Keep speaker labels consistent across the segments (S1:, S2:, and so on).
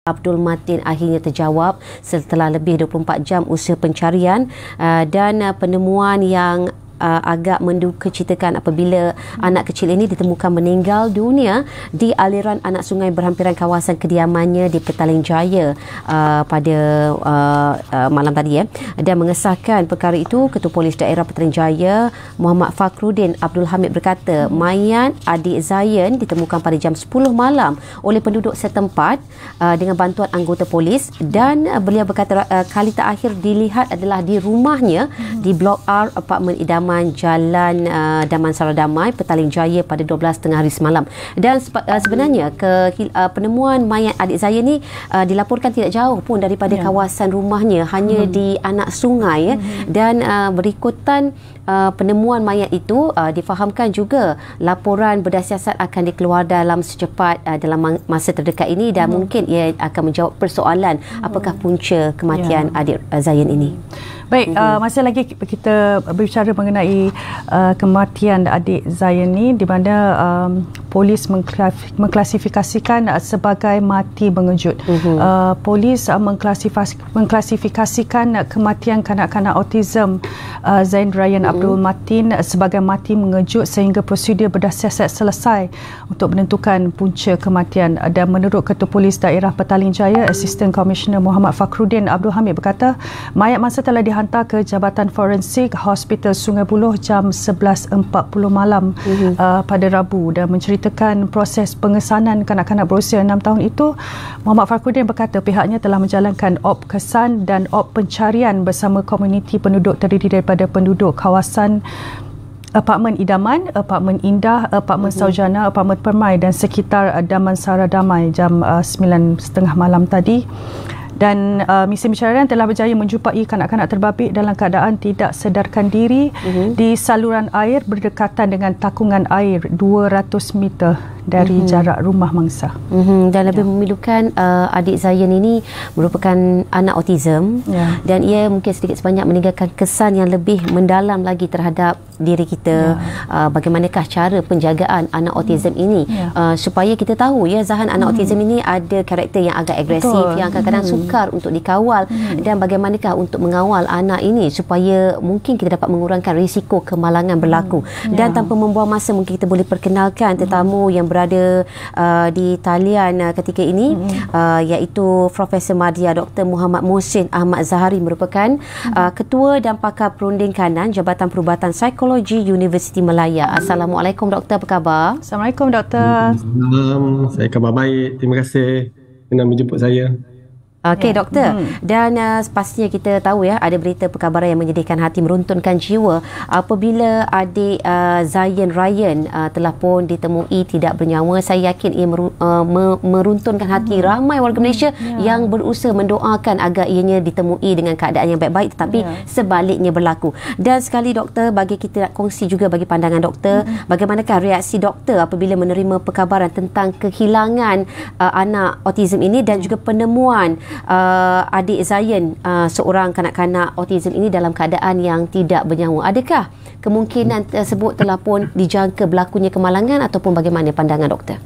S1: Abdul Matin akhirnya terjawab setelah lebih 24 jam usaha pencarian dan penemuan yang agak mendukacitakan apabila anak kecil ini ditemukan meninggal dunia di aliran anak sungai berhampiran kawasan kediamannya di Petaling Jaya pada malam tadi dan mengesahkan perkara itu. Ketua Polis Daerah Petaling Jaya Muhammad Fakhruddin Abdul Hamid berkata mayat adik Zayan ditemukan pada jam 10 malam oleh penduduk setempat dengan bantuan anggota polis, dan beliau berkata kali terakhir dilihat adalah di rumahnya di Blok R Apartmen Idaman Jalan Damansara Damai, Petaling Jaya pada 12.30 hari semalam. Dan sebenarnya penemuan mayat adik saya ni dilaporkan tidak jauh pun daripada kawasan rumahnya, hanya di anak sungai dan berikutan penemuan mayat itu difahamkan juga laporan berdasiasat akan dikeluar dalam secepat dalam masa terdekat ini, dan mungkin ia akan menjawab persoalan apakah punca kematian adik Zayan ini.
S2: Baik, masih lagi kita berbicara mengenai kematian adik Zayan ni, di mana polis mengklasifikasikan sebagai mati mengejut. Polis mengklasifikasikan kematian kanak-kanak autism Zain Ryan Abdul Matin sebagai mati mengejut sehingga prosedur berdasiasat selesai untuk menentukan punca kematian. Dan menurut Ketua Polis Daerah Petaling Jaya, Assistant Commissioner Muhammad Fakhruddin Abdul Hamid berkata mayat masa telah dihantar ke Jabatan Forensik Hospital Sungai Buloh jam 11.40 malam pada Rabu, dan menceritakan proses pengesanan kanak-kanak berusia 6 tahun itu. Muhammad Fakhruddin berkata pihaknya telah menjalankan op kesan dan op pencarian bersama komuniti penduduk terdiri daripada penduduk kawasan Apartmen Idaman, Apartmen Indah, Apartmen Saujana, Apartmen Permai dan sekitar Damansara Damai jam 9.30 malam tadi. Dan misi pencarian telah berjaya menjumpai kanak-kanak terbabit dalam keadaan tidak sedarkan diri di saluran air berdekatan dengan takungan air 200 meter dari jarak rumah mangsa.
S1: Dan lebih memilukan adik Zayan ini merupakan anak autism dan ia mungkin sedikit sebanyak meninggalkan kesan yang lebih mendalam lagi terhadap diri kita. Bagaimanakah cara penjagaan anak autism ini supaya kita tahu Zahan anak autism ini ada karakter yang agak agresif, yang kadang-kadang sukar untuk dikawal, dan bagaimanakah untuk mengawal anak ini supaya mungkin kita dapat mengurangkan risiko kemalangan berlaku. Dan tanpa membuang masa, mungkin kita boleh perkenalkan tetamu yang berada di talian ketika ini, iaitu Profesor Madya Dr. Muhammad Muhsin Ahmad Zahari, merupakan Ketua dan Pakar Perunding Kanan Jabatan Perubatan Psikologi Universiti Malaya. Assalamualaikum Doktor, apa khabar?
S2: Assalamualaikum Doktor.
S3: Saya khabar baik, terima kasih kerana menjemput saya.
S1: Okey doktor, dan pastinya kita tahu ada berita perkabaran yang menyedihkan hati, meruntunkan jiwa apabila adik Zayan Ryan telah pun ditemui tidak bernyawa. Saya yakin ia meruntunkan hati ramai warga Malaysia yang berusaha mendoakan agar ianya ditemui dengan keadaan yang baik-baik, tetapi sebaliknya berlaku. Dan sekali doktor, bagi kita nak kongsi juga bagi pandangan doktor, bagaimanakah reaksi doktor apabila menerima perkabaran tentang kehilangan anak autism ini dan juga penemuan adik Zayan, seorang kanak-kanak autism ini dalam keadaan yang tidak bernyawa. Adakah kemungkinan tersebut telah pun dijangka berlakunya kemalangan ataupun bagaimana pandangan doktor?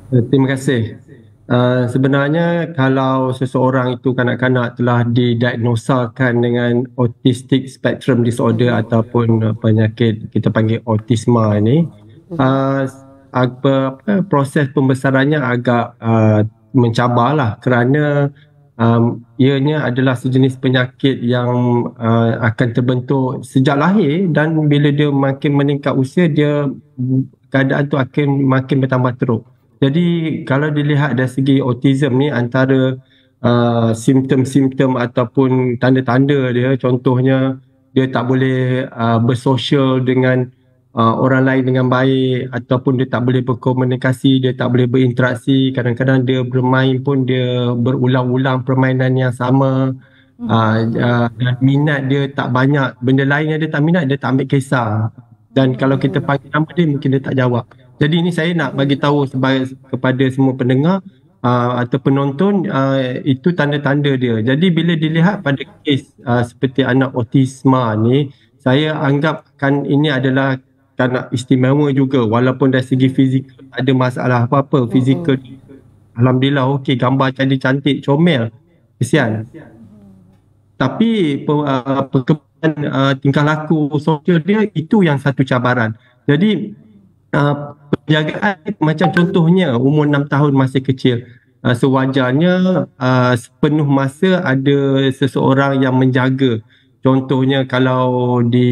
S3: Terima kasih. Sebenarnya kalau seseorang itu kanak-kanak telah didiagnosakan dengan autistic spectrum disorder ataupun penyakit kita panggil autisma ini, proses pembesarannya agak mencabarlah, kerana ianya adalah sejenis penyakit yang akan terbentuk sejak lahir, dan bila dia makin meningkat usia, dia keadaan tu akan makin bertambah teruk. Jadi kalau dilihat dari segi autism ni, antara simptom-simptom ataupun tanda-tanda dia, contohnya dia tak boleh bersosial dengan orang lain dengan baik, ataupun dia tak boleh berkomunikasi, dia tak boleh berinteraksi. Kadang-kadang dia bermain pun dia berulang-ulang permainan yang sama, dan minat dia tak banyak, benda lain yang dia tak minat dia tak ambil kisah, dan kalau kita panggil nama dia mungkin dia tak jawab. Jadi ini saya nak bagi tahu kepada semua pendengar atau penonton, itu tanda-tanda dia. Jadi bila dilihat pada kes seperti anak autisma ni, saya anggapkan ini adalah kanak istimewa juga, walaupun dari segi fizikal ada masalah apa-apa fizikal Alhamdulillah okey, gambar cantik-cantik, comel, kesian. Tapi perkembangan tingkah laku sosial dia, itu yang satu cabaran. Jadi penjagaan macam contohnya umur 6 tahun masih kecil, sewajarnya sepenuh masa ada seseorang yang menjaga. Contohnya kalau di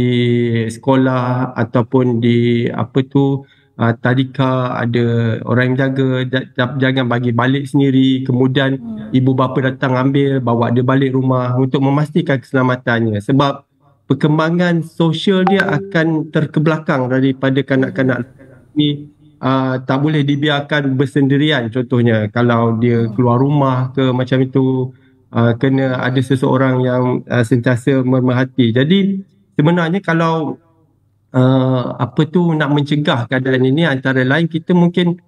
S3: sekolah ataupun di tadika, ada orang yang jaga, jangan bagi balik sendiri, kemudian ibu bapa datang ambil, bawa dia balik rumah untuk memastikan keselamatannya. Sebab perkembangan sosial dia akan terkebelakang daripada kanak-kanak ni. Tak boleh dibiarkan bersendirian. Contohnya kalau dia keluar rumah ke macam itu, kena ada seseorang yang sentiasa memerhati. Jadi sebenarnya kalau nak mencegah keadaan ini, antara lain kita mungkin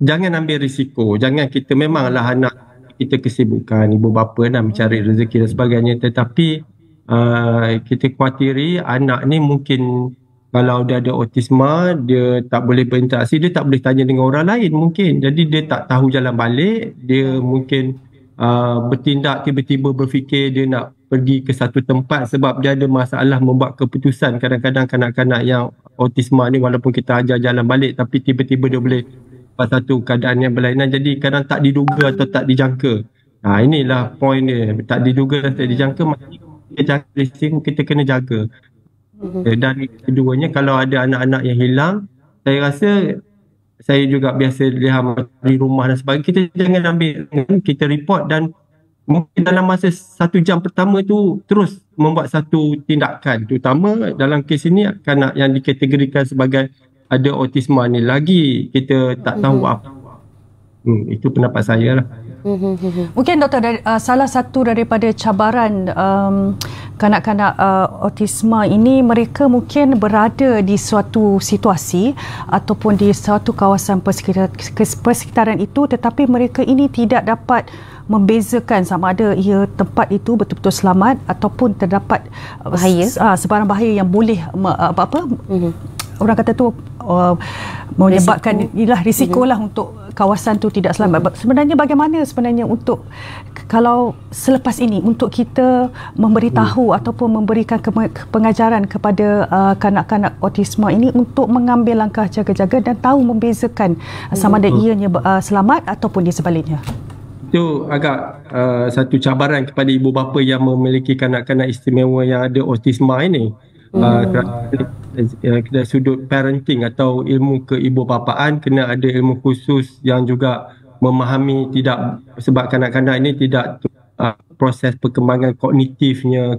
S3: jangan ambil risiko. Jangan kita, memanglah anak kita kesibukan, ibu bapa nak mencari rezeki dan sebagainya, tetapi kita khawatiri anak ni mungkin kalau dia ada autisma, dia tak boleh berinteraksi, dia tak boleh tanya dengan orang lain mungkin. Jadi dia tak tahu jalan balik, dia mungkin bertindak, tiba-tiba berfikir dia nak pergi ke satu tempat sebab dia ada masalah membuat keputusan. Kadang-kadang kanak-kanak yang autisma ni, walaupun kita ajar jalan balik, tapi tiba-tiba dia boleh buat satu keadaan yang berlainan. Jadi kadang tak diduga atau tak dijangka. Inilah poin dia, tak diduga dan tak dijangka, maknanya kita kena jaga. Dan keduanya, kalau ada anak-anak yang hilang, saya rasa, saya juga biasa lihat di rumah dan sebagainya, kita jangan ambil, kita report, dan mungkin dalam masa 1 jam pertama tu terus membuat satu tindakan, terutama dalam kes ini kanak yang dikategorikan sebagai ada autisma ni, lagi kita tak tahu apa. Itu pendapat saya lah.
S2: Mungkin doktor, salah satu daripada cabaran kanak-kanak autisma ini, mereka mungkin berada di suatu situasi ataupun di suatu kawasan persekitaran itu, tetapi mereka ini tidak dapat membezakan sama ada ia tempat itu betul-betul selamat ataupun terdapat bahaya, sebarang bahaya yang boleh orang kata tu menyebabkan risiko lah untuk kawasan tu tidak selamat. Sebenarnya bagaimana sebenarnya untuk, kalau selepas ini, untuk kita memberitahu ataupun memberikan pengajaran kepada kanak-kanak autisma ini untuk mengambil langkah jaga-jaga dan tahu membezakan sama ada ianya selamat ataupun dia sebaliknya?
S3: Itu agak satu cabaran kepada ibu bapa yang memiliki kanak-kanak istimewa yang ada autisma ini. Dari sudut parenting atau ilmu keibubapaan, kena ada ilmu khusus yang juga memahami, tidak, sebab kanak-kanak ini tidak proses perkembangan kognitifnya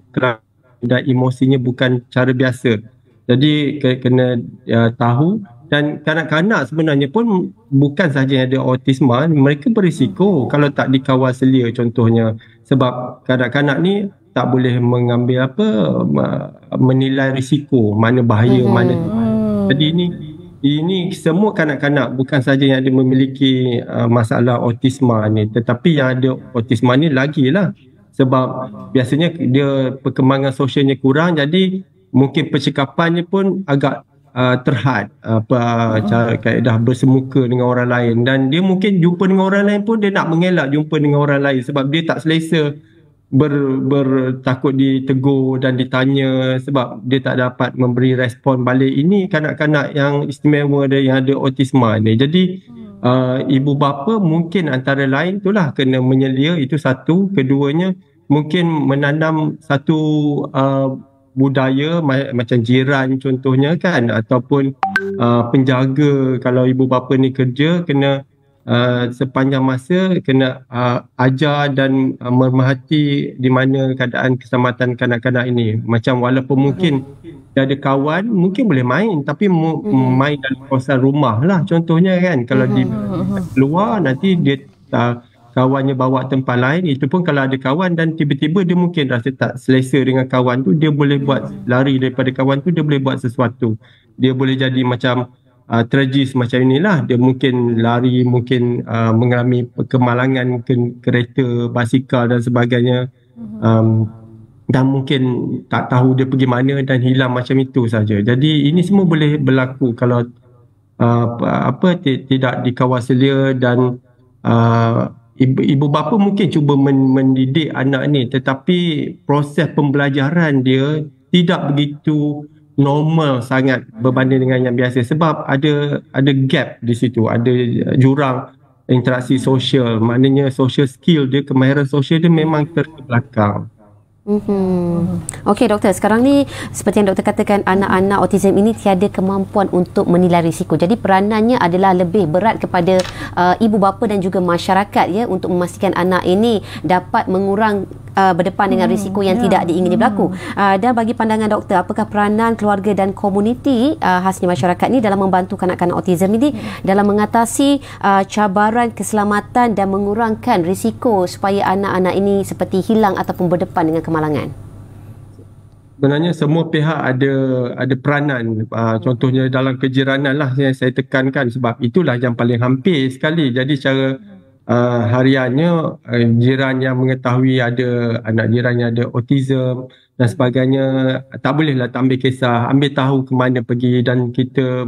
S3: dan emosinya bukan cara biasa. Jadi kena tahu. Dan kanak-kanak sebenarnya pun bukan sahaja yang ada autisma, mereka berisiko kalau tak dikawal selia contohnya. Sebab kanak-kanak ni tak boleh mengambil menilai risiko, mana bahaya, mana. Jadi ini semua kanak-kanak, bukan saja yang ada memiliki masalah autisma ni, tetapi yang ada autisma ni lagilah. Sebab biasanya dia perkembangan sosialnya kurang, jadi mungkin percakapannya pun agak terhad, cara kaedah bersemuka dengan orang lain, dan dia mungkin jumpa dengan orang lain pun dia nak mengelak jumpa dengan orang lain sebab dia tak selesa takut ditegur dan ditanya sebab dia tak dapat memberi respon balik. Ini kanak-kanak yang istimewa yang ada autisma ni. Jadi ibu bapa mungkin antara lain itulah kena menyelia, itu satu. Keduanya mungkin menanam satu budaya macam jiran contohnya kan, ataupun penjaga. Kalau ibu bapa ni kerja, kena sepanjang masa kena ajar dan memerhati di mana keadaan keselamatan kanak-kanak ini. Macam walaupun mungkin dia ada kawan, mungkin boleh main, tapi main dalam kawasan rumah lah contohnya kan. Kalau di luar nanti dia kawannya bawa tempat lain, itu pun kalau ada kawan dan tiba-tiba dia mungkin rasa tak selesa dengan kawan tu, dia boleh buat lari daripada kawan tu, dia boleh buat sesuatu. Dia boleh jadi macam tragis macam inilah. Dia mungkin lari, mungkin mengalami kemalangan, mungkin kereta, basikal dan sebagainya, dan mungkin tak tahu dia pergi mana dan hilang macam itu saja. Jadi ini semua boleh berlaku kalau tidak dikawal selia dan ibu bapa mungkin cuba mendidik anak ni, tetapi proses pembelajaran dia tidak begitu normal sangat berbanding dengan yang biasa, sebab ada gap di situ, ada jurang interaksi sosial. Maknanya social skill dia, kemahiran sosial dia memang terbelakang.
S1: Okey doktor, sekarang ni seperti yang doktor katakan, anak-anak autism ini tiada kemampuan untuk menilai risiko. Jadi peranannya adalah lebih berat kepada ibu bapa dan juga masyarakat ya, untuk memastikan anak ini dapat mengurang berdepan dengan risiko yang tidak diingini berlaku. Dan bagi pandangan doktor, apakah peranan keluarga dan komuniti khasnya masyarakat ni dalam membantu kanak-kanak autism ini dalam mengatasi cabaran keselamatan dan mengurangkan risiko supaya anak-anak ini seperti hilang ataupun berdepan dengan kemalangan?
S3: Sebenarnya semua pihak ada peranan. Contohnya dalam kejiranan lah yang saya tekankan, sebab itulah yang paling hampir sekali. Jadi secara hariannya jiran yang mengetahui ada anak jiran yang ada autism dan sebagainya, tak bolehlah tak ambil kisah, ambil tahu ke mana pergi. Dan kita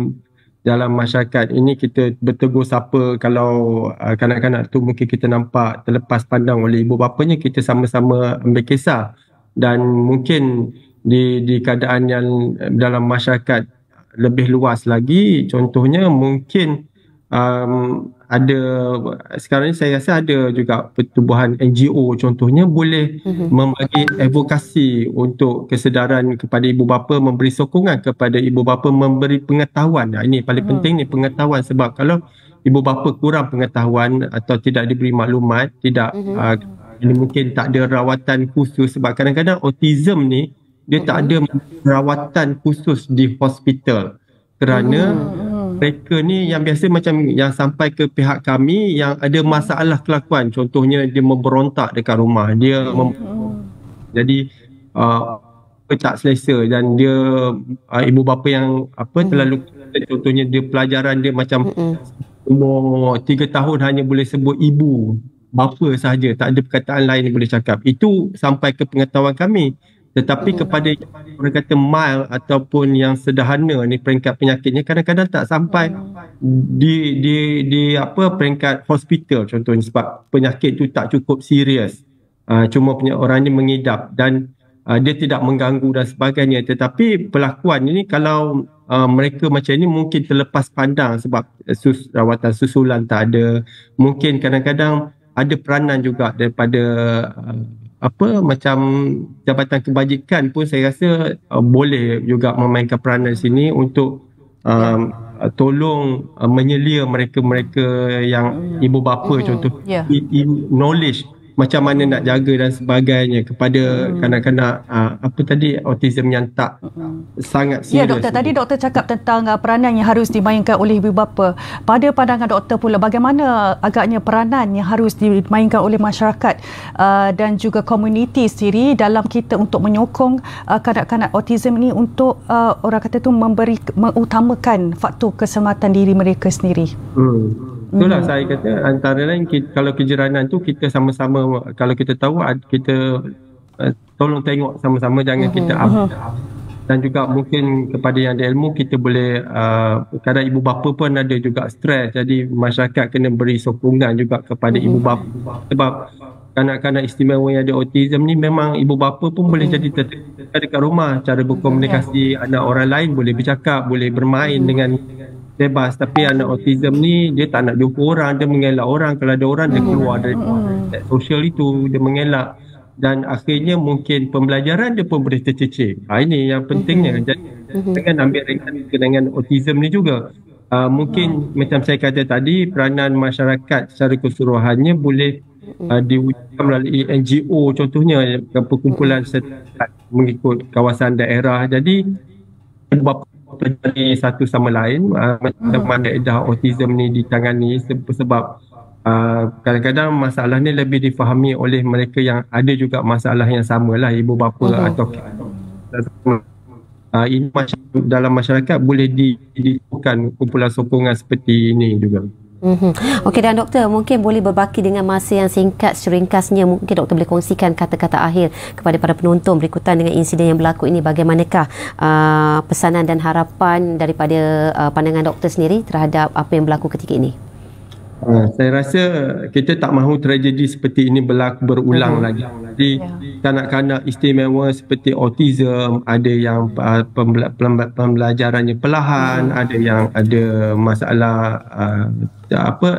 S3: dalam masyarakat ini kita bertegur sapa kalau kanak-kanak tu mungkin kita nampak terlepas pandang oleh ibu bapanya, kita sama-sama ambil kisah. Dan mungkin di keadaan yang dalam masyarakat lebih luas lagi, contohnya mungkin ada sekarang ni saya rasa ada juga pertubuhan NGO contohnya boleh membagi advokasi untuk kesedaran kepada ibu bapa, memberi sokongan kepada ibu bapa, memberi pengetahuan. Ini paling penting ni, pengetahuan. Sebab kalau ibu bapa kurang pengetahuan atau tidak diberi maklumat, tidak ini mungkin tak ada rawatan khusus, sebab kadang-kadang autism ni dia tak ada rawatan khusus di hospital kerana mereka ni yang biasa macam yang sampai ke pihak kami yang ada masalah kelakuan, contohnya dia memberontak dekat rumah dia, jadi tak selesa, dan dia ibu bapa yang terlalu, contohnya dia pelajaran dia macam umur 3 tahun hanya boleh sebut ibu bapa sahaja, tak ada perkataan lain yang boleh cakap. Itu sampai ke pengetahuan kami. Tetapi kepada orang kata mild ataupun yang sederhana ni, peringkat penyakitnya kadang-kadang tak sampai di peringkat hospital contohnya, sebab penyakit tu tak cukup serius. Cuma orang ni mengidap dan dia tidak mengganggu dan sebagainya. Tetapi pelakuan ini kalau mereka macam ni mungkin terlepas pandang sebab rawatan susulan tak ada. Mungkin kadang-kadang ada peranan juga daripada macam Jabatan Kebajikan pun saya rasa boleh juga memainkan peranan di sini untuk tolong menyelia mereka-mereka yang ibu bapa contoh knowledge macam mana nak jaga dan sebagainya kepada kanak-kanak autism yang tak sangat serius.
S2: Ya doktor, tadi doktor cakap tentang peranan yang harus dimainkan oleh ibu bapa. Pada pandangan doktor pula, bagaimana agaknya peranan yang harus dimainkan oleh masyarakat dan juga komuniti sendiri dalam kita untuk menyokong kanak-kanak autism ini untuk orang kata tu mengutamakan faktor keselamatan diri mereka sendiri.
S3: Itulah saya kata antara lain kalau kejiranan tu kita sama-sama, kalau kita tahu kita tolong tengok sama-sama, jangan kita dan juga mungkin kepada yang ada ilmu kita boleh kadang ibu bapa pun ada juga stres, jadi masyarakat kena beri sokongan juga kepada ibu bapa, sebab kanak-kanak istimewa yang ada autism ni memang ibu bapa pun boleh jadi tertekan dekat rumah, cara berkomunikasi anak orang lain boleh bercakap, boleh bermain dengan bebas, tapi anak autism ni dia tak nak jumpa orang, dia mengelak orang, kalau ada orang dia keluar dari sosial itu, dia mengelak dan akhirnya mungkin pembelajaran dia pun boleh tercecil. Ini yang pentingnya. Jadi jangan ambil ringan dengan autism ni juga. Mungkin macam saya kata tadi, peranan masyarakat secara keseluruhannya boleh diwujudkan melalui NGO contohnya, perkumpulan sertifikat mengikut kawasan daerah. Jadi pelajari satu sama lain macam mana edah autism ni ditangani, sebab kadang-kadang masalah ni lebih difahami oleh mereka yang ada juga masalah yang samalah, ibu bapa atau ini macam dalam masyarakat boleh dilakukan kumpulan sokongan seperti ini juga.
S1: Okey, dan doktor mungkin boleh berbaki dengan masa yang singkat, seringkasnya mungkin doktor boleh kongsikan kata-kata akhir kepada para penonton berikutan dengan insiden yang berlaku ini. Bagaimanakah pesanan dan harapan daripada pandangan doktor sendiri terhadap apa yang berlaku ketika ini?
S3: Saya rasa kita tak mahu tragedi seperti ini berulang lagi. Jadi kanak-kanak istimewa seperti autism, ada yang pembelajarannya perlahan, ada yang ada masalah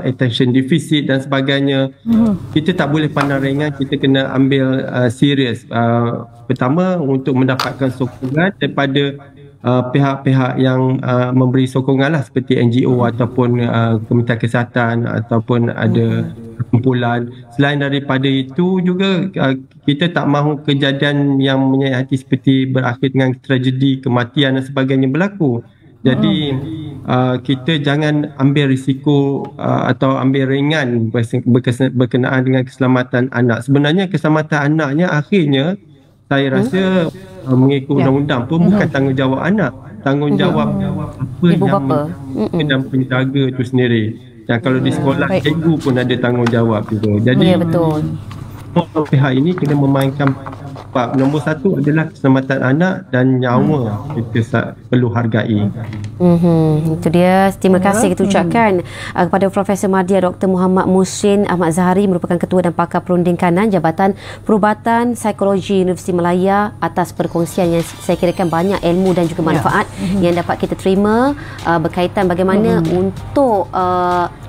S3: attention deficit dan sebagainya. Kita tak boleh pandang ringan, kita kena ambil serius. Pertama, untuk mendapatkan sokongan daripada pihak-pihak yang memberi sokongan lah, seperti NGO ataupun Kementerian Kesihatan ataupun ada kumpulan. Selain daripada itu juga kita tak mahu kejadian yang menyayat hati seperti berakhir dengan tragedi kematian dan sebagainya berlaku. Jadi kita jangan ambil risiko atau ambil ringan berkenaan dengan keselamatan anak. Sebenarnya keselamatan anaknya akhirnya saya rasa mengikut undang-undang pun bukan tanggungjawab anak, tanggungjawab apa
S1: ibu
S3: yang
S1: bapa
S3: dan penjaga itu sendiri. Dan kalau di sekolah, cikgu pun ada tanggungjawab juga. Jadi
S1: betul.
S3: Pihak ini kena memainkan sebab nombor satu adalah keselamatan anak dan nyawa kita perlu hargai.
S1: Itu dia. Terima kasih kita ucapkan kepada Profesor Madya Dr. Muhammad Muhsin Ahmad Zahari, merupakan Ketua dan Pakar Perunding Kanan Jabatan Perubatan Psikologi Universiti Malaya, atas perkongsian yang saya kirakan banyak ilmu dan juga manfaat yang dapat kita terima berkaitan bagaimana untuk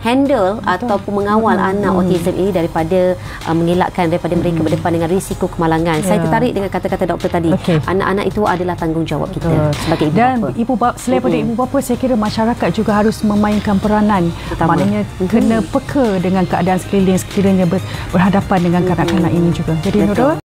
S1: handle ataupun mengawal anak autism ini daripada mengelakkan daripada mereka berdepan dengan risiko kemalangan. Saya tertarik dengan kata-kata doktor tadi. Anak-anak itu adalah tanggungjawab kita sebagai ibu bapa.
S2: Dan selain pada ibu bapa, saya kira masyarakat juga harus memainkan peranan. Maknanya kena peka dengan keadaan sekeliling sekiranya berhadapan dengan kanak-kanak ini juga. Jadi Nurul,